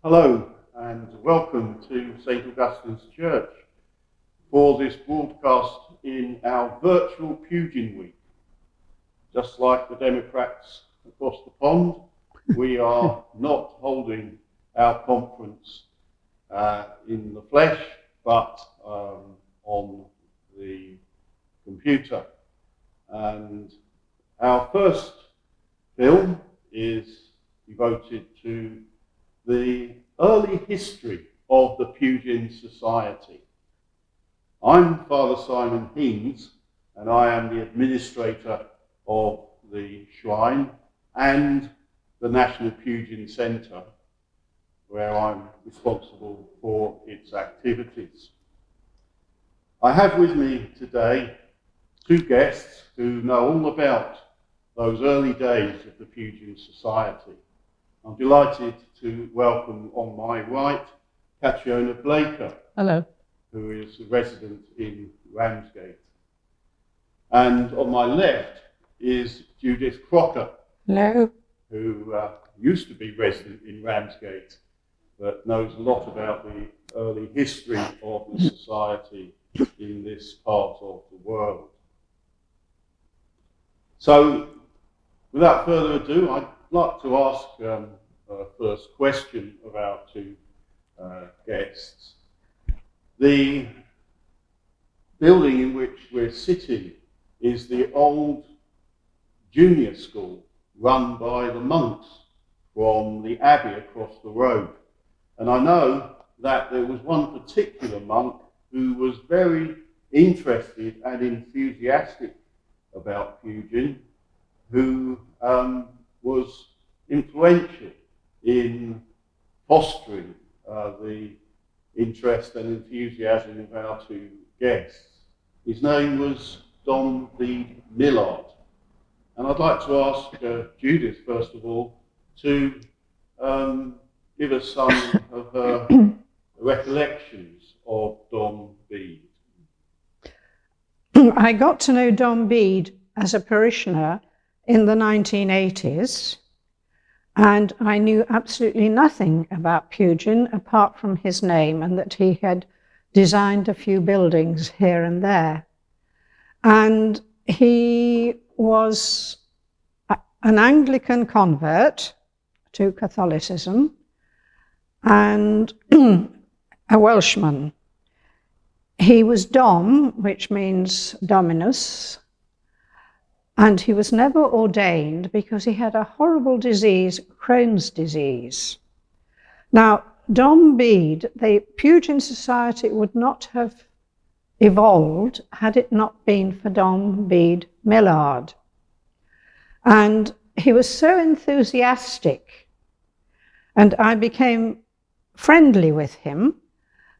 Hello and welcome to St Augustine's Church for this broadcast in our virtual Pugin week. Just like the Democrats across the pond, we are not holding our conference in the flesh, but on the computer. And our first film is devoted to the early history of the Pugin Society. I'm Father Simon Haynes, and I am the administrator of the shrine and the National Pugin Centre, where I'm responsible for its activities. I have with me today two guests who know all about those early days of the Pugin Society. I'm delighted to welcome on my right Catriona Blaker. Hello. Who is a resident in Ramsgate. And on my left is Judith Crocker. Hello. Who used to be resident in Ramsgate, but knows a lot about the early history of the society in this part of the world. So, without further ado, I'd like to ask a first question of our two guests. The building in which we're sitting is the old junior school run by the monks from the abbey across the road. And I know that there was one particular monk who was very interested and enthusiastic about Pugin, who was influential in fostering the interest and enthusiasm of our two guests. His name was Dom Bede Millard. And I'd like to ask Judith, first of all, to give us some of her recollections of Dom Bede. I got to know Dom Bede as a parishioner in the 1980s, and I knew absolutely nothing about Pugin apart from his name and that he had designed a few buildings here and there. And he was an Anglican convert to Catholicism and a Welshman. He was Dom, which means Dominus, and he was never ordained because he had a horrible disease, Crohn's disease. Now, Dom Bede, the Pugin Society would not have evolved had it not been for Dom Bede Millard. And he was so enthusiastic, and I became friendly with him.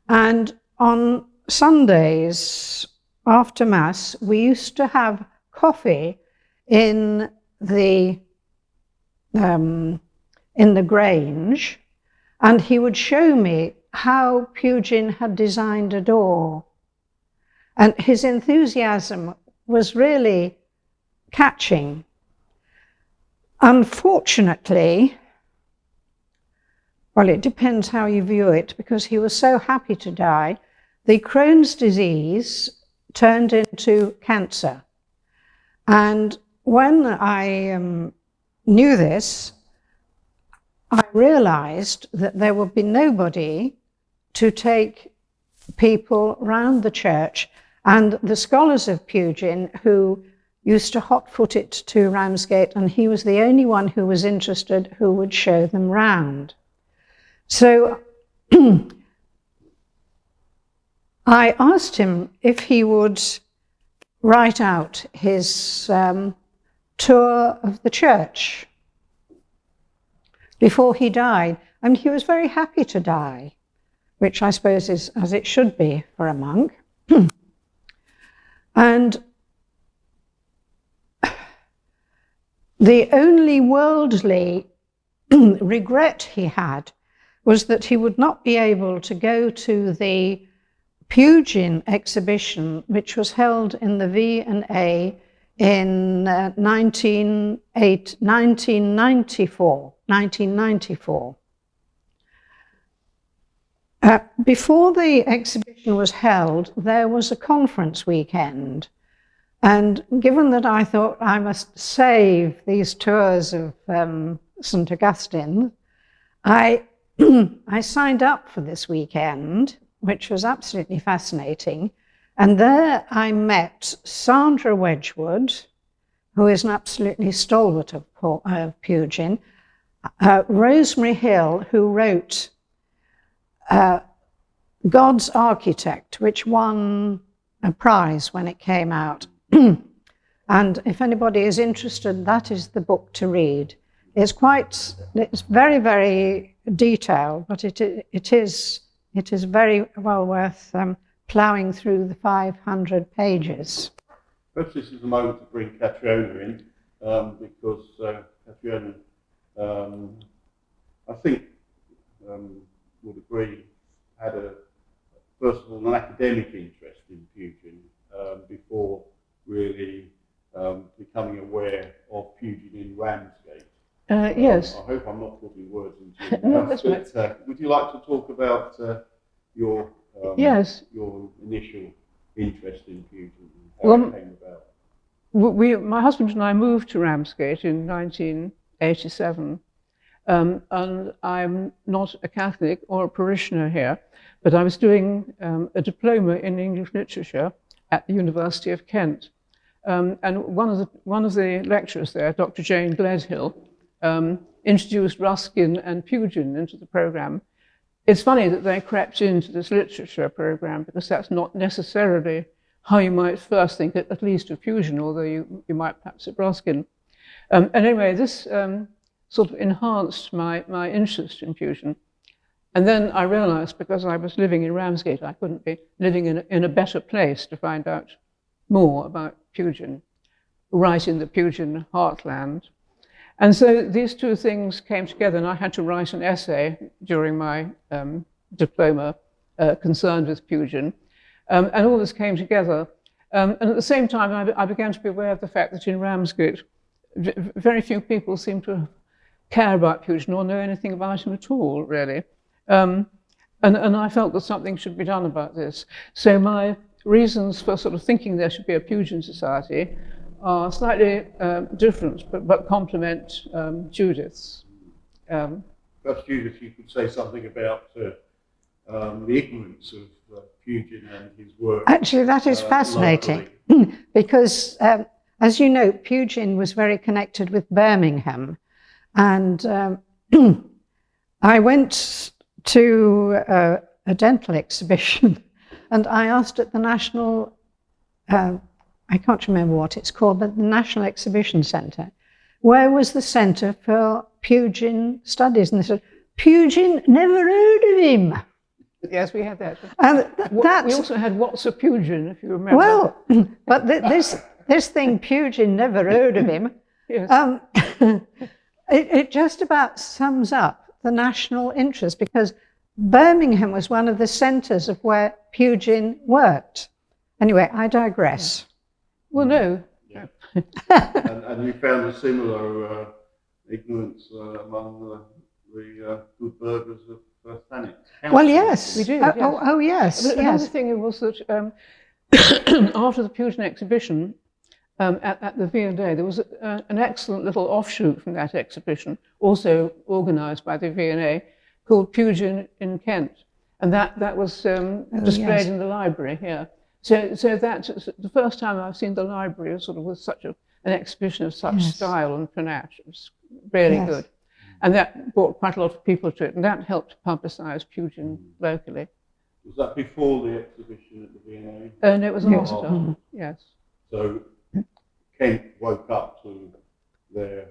And on Sundays after Mass, we used to have coffee in the Grange, and he would show me how Pugin had designed a door. And his enthusiasm was really catching. Unfortunately, well, it depends how you view it, because he was so happy to die, the Crohn's disease turned into cancer. And when I knew this, I realized that there would be nobody to take people round the church, and the scholars of Pugin who used to hot-foot it to Ramsgate, and he was the only one who was interested who would show them round. So I asked him if he would write out his tour of the church before he died, and he was very happy to die, which I suppose is as it should be for a monk. And the only worldly regret he had was that he would not be able to go to the Pugin exhibition, which was held in the V&A in 1994. Before the exhibition was held, there was a conference weekend. And given that I thought I must save these tours of St. Augustine, I signed up for this weekend, which was absolutely fascinating. And there I met Sandra Wedgwood, who is an absolutely stalwart of Pugin, Rosemary Hill, who wrote God's Architect, which won a prize when it came out. And if anybody is interested, that is the book to read. It's very, very detailed, but it is very well worth ploughing through the 500 pages. Perhaps this is the moment to bring Catriona in, because Catriona, I think, would agree, had first of all, an academic interest in Pugin before really becoming aware of Pugin in Ramsgate. Yes. I hope I'm not putting words into your mouth. But would you like to talk about your initial interest in Pugin and how it came about? My husband and I moved to Ramsgate in 1987, and I'm not a Catholic or a parishioner here, but I was doing a diploma in English literature at the University of Kent. And one of the lecturers there, Dr. Jane Gledhill, introduced Ruskin and Pugin into the program. It's funny that they crept into this literature program, because that's not necessarily how you might first think, at least of Pugin, although you might perhaps of Ruskin. And anyway, this sort of enhanced my interest in Pugin. And then I realized, because I was living in Ramsgate, I couldn't be living in a better place to find out more about Pugin, right in the Pugin heartland. And so these two things came together, and I had to write an essay during my diploma concerned with Pugin. And all this came together. And at the same time, I began to be aware of the fact that in Ramsgate, very few people seem to care about Pugin or know anything about him at all, really. And I felt that something should be done about this. So my reasons for sort of thinking there should be a Pugin Society are slightly different, but complement Judith's. Perhaps Judith, you could say something about the ignorance of Pugin and his work. Actually, that is fascinating, because, as you know, Pugin was very connected with Birmingham. And I went to a dental exhibition, and I asked at the National, I can't remember what it's called, but the National Exhibition Centre, where was the Centre for Pugin Studies? And they said, Pugin, never heard of him. Yes, we had that. And we also had What's a Pugin, if you remember. Well, but this thing, Pugin, never heard of him. Yes. It just about sums up the national interest, because Birmingham was one of the centres of where Pugin worked. Anyway, I digress. Well, no. Yeah. and you found a similar ignorance among the good burghers of Thanet. Well, yes. We did, yes. yes. Yes. But yes. another thing was that after the Pugin exhibition at the V&A, there was an excellent little offshoot from that exhibition, also organised by the V&A, called Pugin in Kent. And that was displayed in the library here. So that's the first time I've seen the library sort of with such an exhibition of such style and panache. It was really good. And that brought quite a lot of people to it, and that helped publicise Pugin locally. Was that before the exhibition at the V&A? And it was after, yes. So Kent woke up to their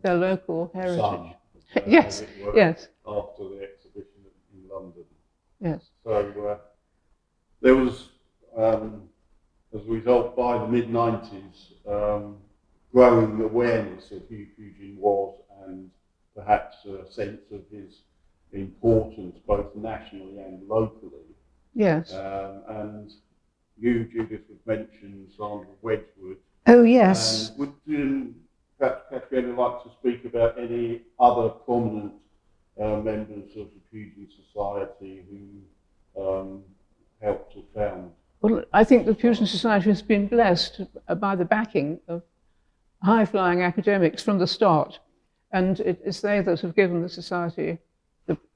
local heritage. Sun, Yes, yes. After the exhibition in London. Yes. So there was, as a result, by the mid-90s, growing awareness of who Pugin was, and perhaps a sense of his importance both nationally and locally. Yes. And you, Judith, have mentioned Sandra Wedgwood. Oh, yes. And would perhaps Catriona like to speak about any other prominent members of the Pugin Society who helped to found? Well, I think the Pugin Society has been blessed by the backing of high-flying academics from the start, and it's they that have given the society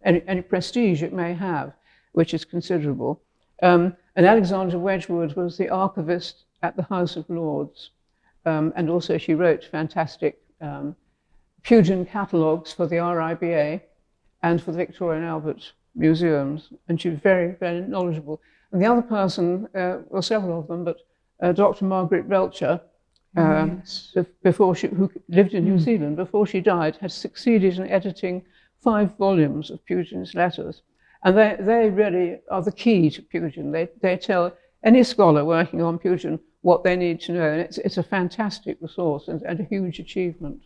any prestige it may have, which is considerable. And Alexandra Wedgwood was the archivist at the House of Lords, and also she wrote fantastic Pugin catalogues for the RIBA and for the Victoria and Albert Museums, and she was very, very knowledgeable. And the other person, well, several of them, but Dr. Margaret Belcher, who lived in New Zealand, before she died, had succeeded in editing 5 volumes of Pugin's letters. And they really are the key to Pugin. They tell any scholar working on Pugin what they need to know. And it's a fantastic resource and a huge achievement.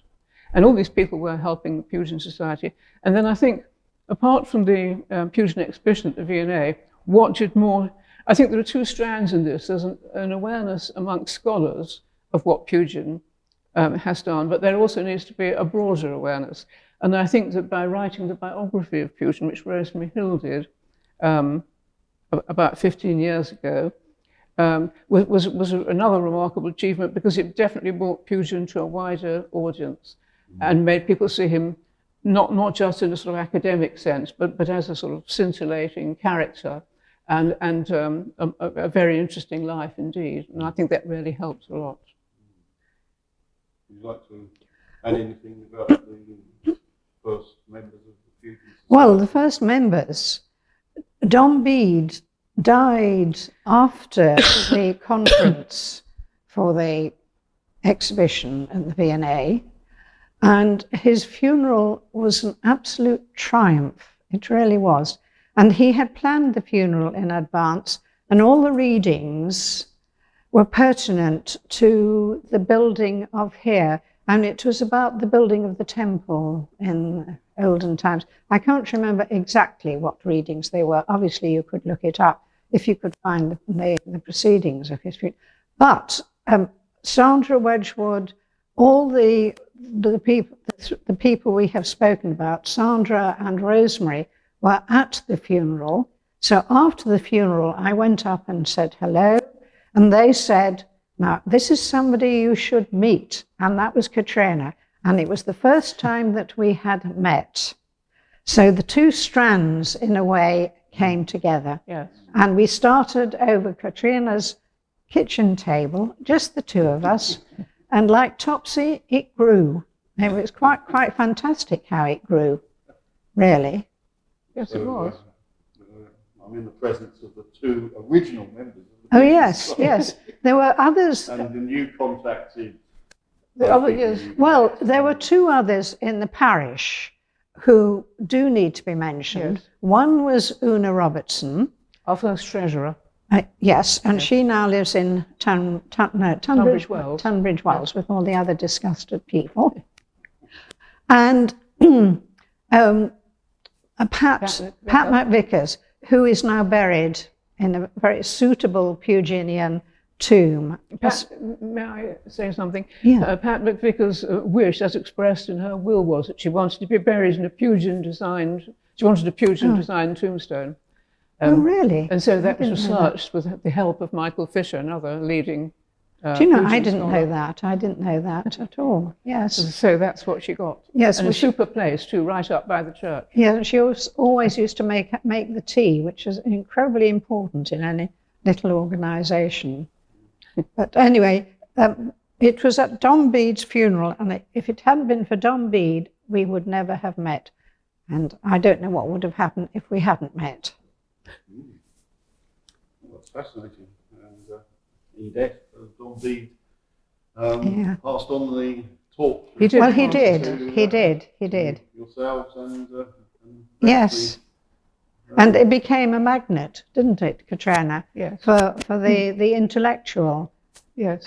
And all these people were helping the Pugin Society. And then I think, apart from the Pugin exhibition at the V&A, what did more? I think there are 2 strands in this. There's an awareness amongst scholars of what Pugin has done, but there also needs to be a broader awareness. And I think that by writing the biography of Pugin, which Rosemary Hill did about 15 years ago, was another remarkable achievement, because it definitely brought Pugin to a wider audience and made people see him not just in a sort of academic sense, but as a sort of scintillating character and a very interesting life indeed. And I think that really helps a lot. Would you like to add anything about the first members of the Pugin Society? Well, the first members, Dom Bede died after the conference for the exhibition at the V&A, and his funeral was an absolute triumph. It really was. And he had planned the funeral in advance, and all the readings were pertinent to the building of here. And it was about the building of the temple in olden times. I can't remember exactly what readings they were. Obviously, you could look it up if you could find the proceedings of his funeral. But Sandra Wedgwood, all the people we have spoken about, Sandra and Rosemary, were at the funeral. So after the funeral, I went up and said hello, and they said, "Now, this is somebody you should meet," and that was Katrina. And it was the first time that we had met. So the 2 strands, in a way, came together. Yes. And we started over Katrina's kitchen table, just the 2 of us, and like Topsy, it grew. It was quite fantastic how it grew, really. Yes, it was. I'm in the presence of the 2 original members of the Oh, Pugin yes, Society. yes. There were others. And the new contacted. The other years. Well, there were 2 others in the parish who do need to be mentioned. Yes. One was Una Robertson. Our first treasurer. Yes, and she now lives in Tunbridge Wells. Tunbridge Wells, with all the other disgusted people. And Pat McVickers, who is now buried in a very suitable Puginian tomb. May I say something? Yeah. Pat McVicker's wish, as expressed in her will, was that she wanted to be buried in a Pugin-designed tombstone. Oh, really? And so that was didn't know researched with the help of Michael Fisher, another leading Do you know, Pugin I didn't scholar. know that. I didn't know that at all. Yes. So that's what she got. Yes, And well, a super place too, right up by the church. Yeah, she always used to make the tea, which is incredibly important in any little organisation. But anyway, it was at Dom Bede's funeral, and if it hadn't been for Dom Bede, we would never have met. And I don't know what would have happened if we hadn't met. Well, that's fascinating. And in death, Don Bede passed on the torch. He did. Well, he to, did. He did. Yourselves and Yes. And it became a magnet, didn't it, Katrina? Yes. For the intellectual Yes.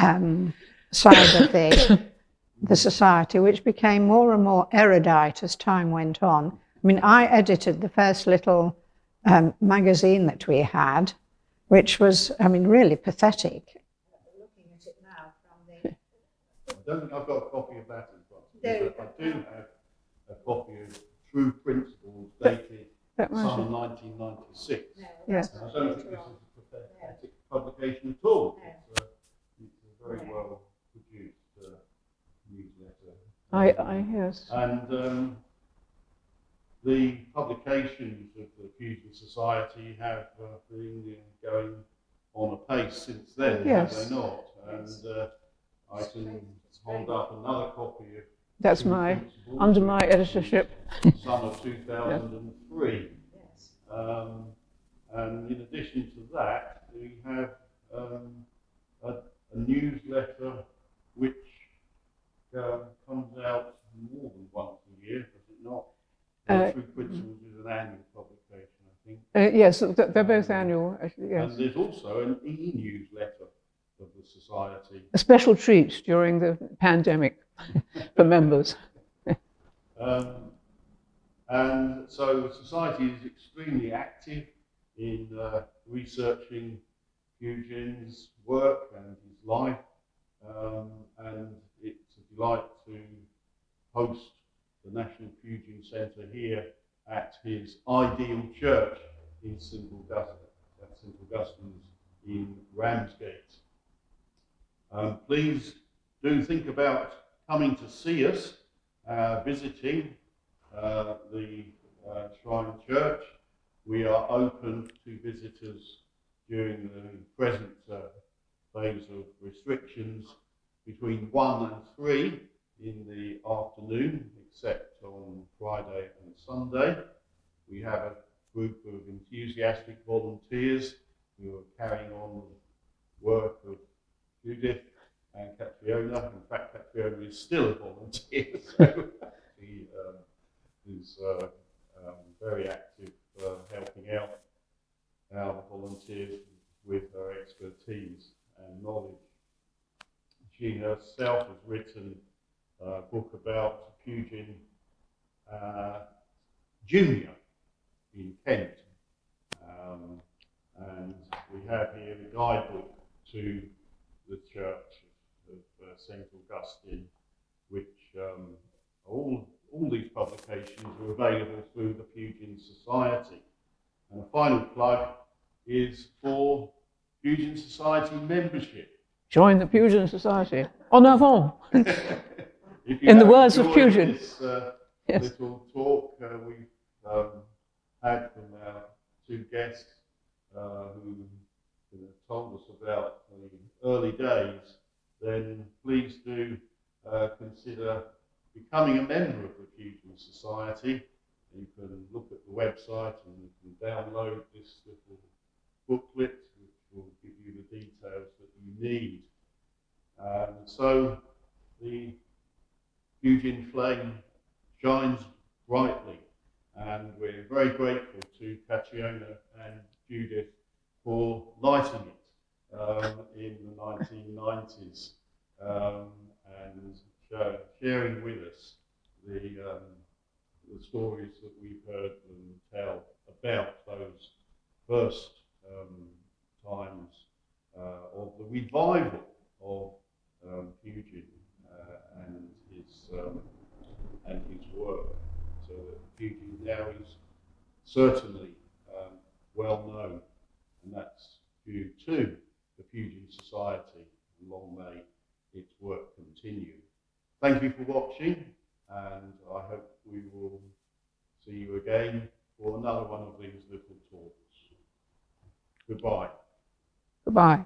side of the society, which became more and more erudite as time went on. I mean, I edited the first little magazine that we had, which was, I mean, really pathetic. Looking at it now from the... I don't think I've got a copy of that in front of me, but I do have a copy of True Principles 1996. Yes. And I don't think this is a pathetic publication at all. It's a very well produced newsletter. Yes. And the publications of the Pugin Society have been going on a pace since then, Yes. have they not? And I can hold up another copy of That's under my editorship. summer 2003. Yes. And in addition to that, we have a newsletter which comes out more than once a year, does it not? Through Principles is an annual publication, I think. Yes, they're both annual, actually, yes. And there's also an e-newsletter of the Society. A special treat during the pandemic for members. And so the Society is extremely active in researching Pugin's work and his life, and it's a delight to host the National Pugin Centre here at his ideal church in St Augustine's in Ramsgate. Please do think about coming to see us, visiting the Shrine Church. We are open to visitors during the present phase of restrictions between 1 and 3 in the afternoon, except on Friday and Sunday. We have a group of enthusiastic volunteers who are carrying on the work of Judith and Catriona. In fact, Catriona is still a volunteer, so she is very active helping out our volunteers with her expertise and knowledge. She herself has written a book about Pugin Junior in Kent, and we have here the guidebook to the Church of St Augustine, which all these publications are available through the Pugin Society. And a final plug is for Pugin Society membership. Join the Pugin Society. En avant! If you In the have words of enjoyed Pugin. This Yes. little talk we've had from our two guests who told us about the early days, then please do consider becoming a member of the Pugin Society. You can look at the website and you can download this little booklet which will give you the details that you need. So the Pugin flame shines brightly, and we're very grateful to Catriona and Judith for lighting it in the 1990s and sharing with us the stories that we've heard them tell about those first times of the revival of Pugin and his work. So that Pugin now is certainly well known, and that's due to the Pugin Society. Long may its work continue. Thank you for watching, and I hope we will see you again for another one of these little talks. Goodbye. Goodbye.